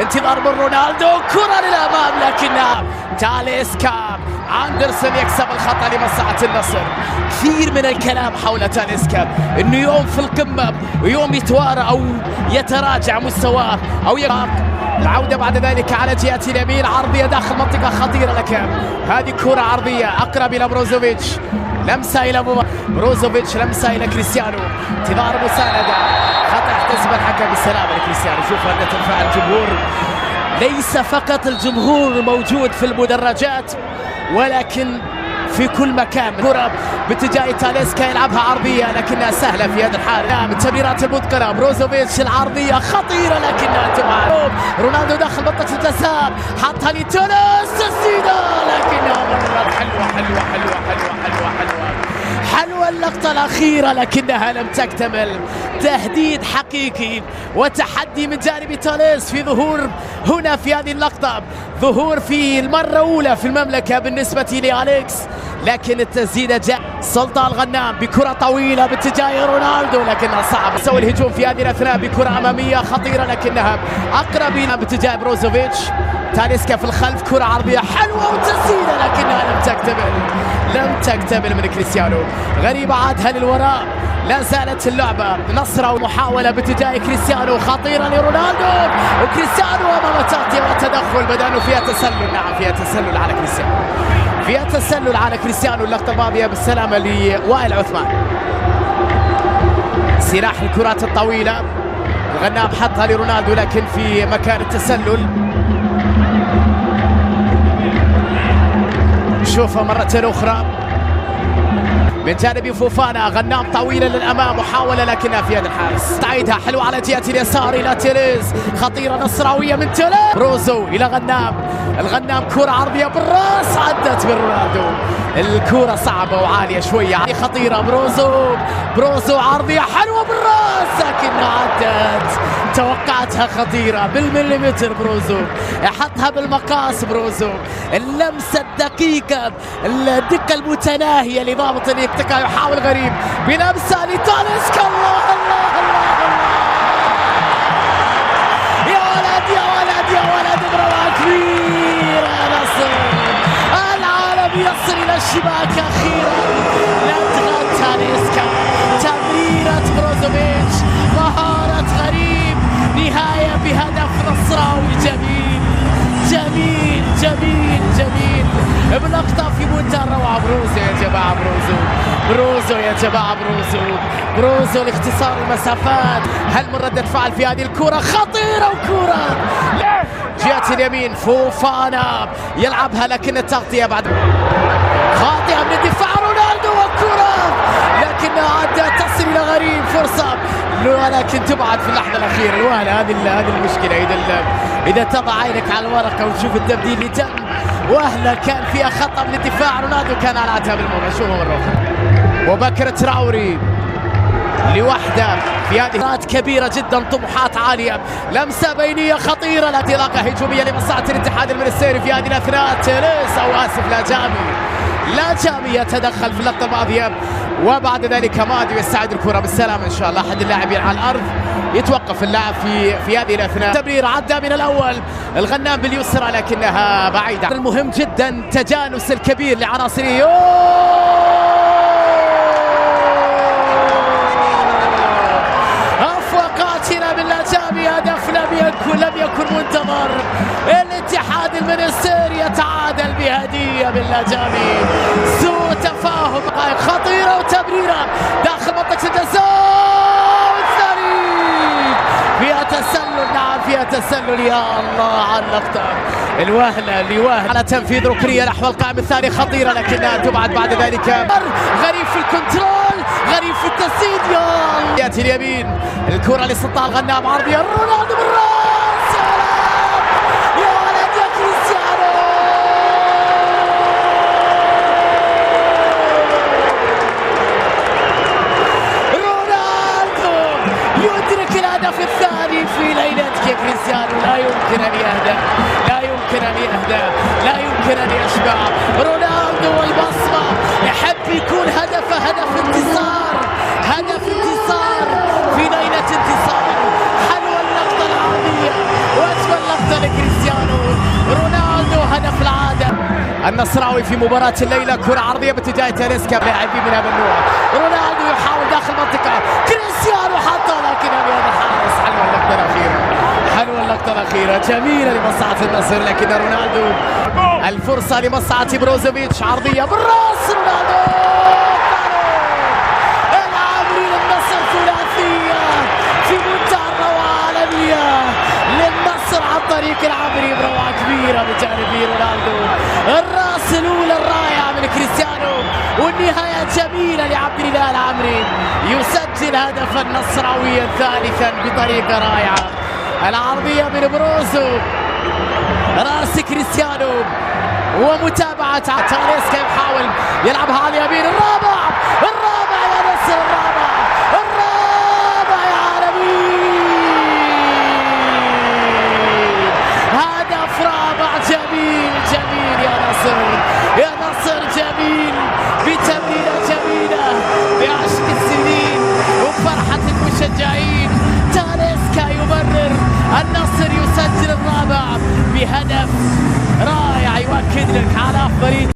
انتظار من رونالدو، كرة للأمام لكنها تاليسكا. أندرسون يكسب الخطأ لمصلحة النصر. كثير من الكلام حول تاليسكا انه يوم في القمة ويوم يتوارى او يتراجع مستواه او العودة بعد ذلك على جهة اليمين، عرضية داخل منطقة خطيرة لك. هذه كرة عرضية أقرب إلى بروزوفيتش، لمسة إلى بروزوفيتش، لمسة إلى كريستيانو، انتظار مساندة، خطأ احتسب الحكم بالسلامة لكريستيانو. شوف ردة الفعل الجمهور، ليس فقط الجمهور موجود في المدرجات ولكن في كل مكان. كرة باتجاه تاليسكا يلعبها عرضية لكنها سهلة في هذا الحال. التمريرات المتقنة، بروزوفيتش العرضية خطيرة لكنها تبعد. رونالدو داخل منطقة الجزاء، حطها لتونس، تسديدة لكنها مرت حلوة حلوة حلوة حلوة حلوة حلوة حلوة اللقطة الأخيرة لكنها لم تكتمل. تهديد حقيقي وتحدي من جانب تاليس في ظهور هنا في هذه اللقطة، ظهور في المرة الأولى في المملكة بالنسبة لأليكس، لكن التسديدة جاء سلطان الغنام بكرة طويلة باتجاه رونالدو لكنها صعبة. سوى الهجوم في هذه الأثناء بكرة أمامية خطيرة لكنها أقرب إلى باتجاه بروزوفيتش. تاليسكا في الخلف، كرة عرضية حلوة وتسديدة لكنها لم تكتمل من كريستيانو. غريبة عادها للوراء، لا زالت اللعبة نصرة ومحاولة باتجاه كريستيانو خطيرة لرونالدو، وكريستيانو أمام تغطية وتدخل، بدأ فيها تسلل. نعم فيها تسلل على كريستيانو، فيها تسلل على كريستيانو. اللقطة الماضية بالسلامة لوائل عثمان. سلاح الكرات الطويلة، الغنام حطها لرونالدو لكن في مكان التسلل. شوفها مرة أخرى من جانب فوفانا، غنام طويلة للأمام، محاولة لكنها في يد الحارس. تعيدها حلوة على جهة اليسار إلى تيريز، خطيرة نصراوية من تيريز، بروزو إلى غنام، الغنام كرة عرضية بالراس عدت من رونالدو. الكرة صعبة وعالية شوية، خطيرة. بروزو عرضية حلوة بالراس لكنها عدت، توقعتها خطيرة بالمليمتر. بروزو يحطها بالمقاس، بروزو اللمسة الدقيقة، الدقة المتناهية لضابط يقطعها، يحاول غريب بلمسة لتاليسكا. الله الله الله الله، يا ولد يا ولد يا ولد، مباراة كبيرة يا نصر، العالم يصل إلى الشباك أخيرا. لدغة تاليسكا، تمريرة بروزوفيتش، مهارة غريب، نهاية بهدف نصراوي جميل جميل جميل جميل، بلقطة في منتهى الروعة. بروزو يا جماعة، بروزو يا جماعة، بروزو لاختصار المسافات. هل من ردة فعل في هذه الكرة خطيرة، وكرة جهة اليمين، فوفانا يلعبها لكن التغطية بعد خاطئة من الدفاع. رونالدو والكرة لكنها عدت تصل إلى غريب، فرصة ولكن تبعد في اللحظة الأخيرة. الوهلة هذه المشكلة، إذا تضع عينك على الورقة وتشوف التبديل اللي تم، وهلة كان فيها خطأ من الدفاع، رونالدو كان على عتاب المرمى. شوفوا مرة أخرى، وبكر تراوري لوحده في هذه كبيرة جدا، طموحات عالية، لمسة بينية خطيرة، انطلاقة هجومية لمصلحة الاتحاد المنستيري في هذه الأثناء. تيريس أو آسف لا جامي يتدخل في اللقطة الماضية، وبعد ذلك ماديو يستعيد الكرة بالسلامة إن شاء الله. أحد اللاعبين على الأرض، يتوقف اللاعب في هذه الأثناء. تمرير عدى من الأول، الغنام باليسرى لكنها بعيدة. المهم جدا تجانس الكبير لعناصره. أفوقاتنا بالله جامي، هدف لم يكن منتظر. الاتحاد المنستيري يتعادل بهدية بالله جامي، سوء تفاهم، خطيرة وتمريرة داخل منطقة الجزاء، والثاني فيها تسلل. نعم فيها تسلل، يا الله على اللقطة، الوهلة على تنفيذ ركنية نحو القائم الثاني، خطيرة لكنها تبعد بعد ذلك. غريب في الكنترول، غريب في التسديد، يا الله. يأتي اليمين، الكرة لسلطان الغنام، عرضية رونالدو بالراس، يا ولد يا كريستيانو. رونالدو يدرك الهدف الثاني في ليلتك يا كريستيانو، لا يمكن أن يهدأ، لا يمكن أن يهدأ، لا يمكن أن يشبع. رونالدو والبصمة، يحب يكون هدفه هدف انتصار، هدف انتصار في ليلة انتصار. حلوة اللقطة العرضية وأجمل لقطة النصراوي في مباراة الليلة. كرة عرضية باتجاه تاليسكا، لاعبين من هذا النوع. رونالدو يحاول داخل المنطقة، كريستيانو حطها لكن أبيض الحارس. حلوة اللقطة الأخيرة، حلوة اللقطة الأخيرة، جميلة لمصلحة النصر، لكن رونالدو الفرصة لمصلحة بروزوفيتش. عرضية بالراس، رونالدو العامري للنصر. ثلاثية في منتهى الروعة عالمية للنصر عن طريق العامري بروعة كبيرة بجانب رونالدو. الراس الأولى الرائعة من كريستيانو، والنهاية جميلة لعبد الله العامري، يسجل هدفا نصراويا ثالثا بطريقة رائعة. العرضية من بروزو، راس كريستيانو، ومتابعة تاليسكا يحاول يلعبها على اليمين. الرابع يا نصر، الرابع يا عالمين، هدف رابع. جميل يا نصر جميل، بتمريرة جميلة بعشق السنين وفرحة المشجعين. تاليسكا يبرر، النصر يسجل الرابع بهدف رائع يؤكد لك على أفضلية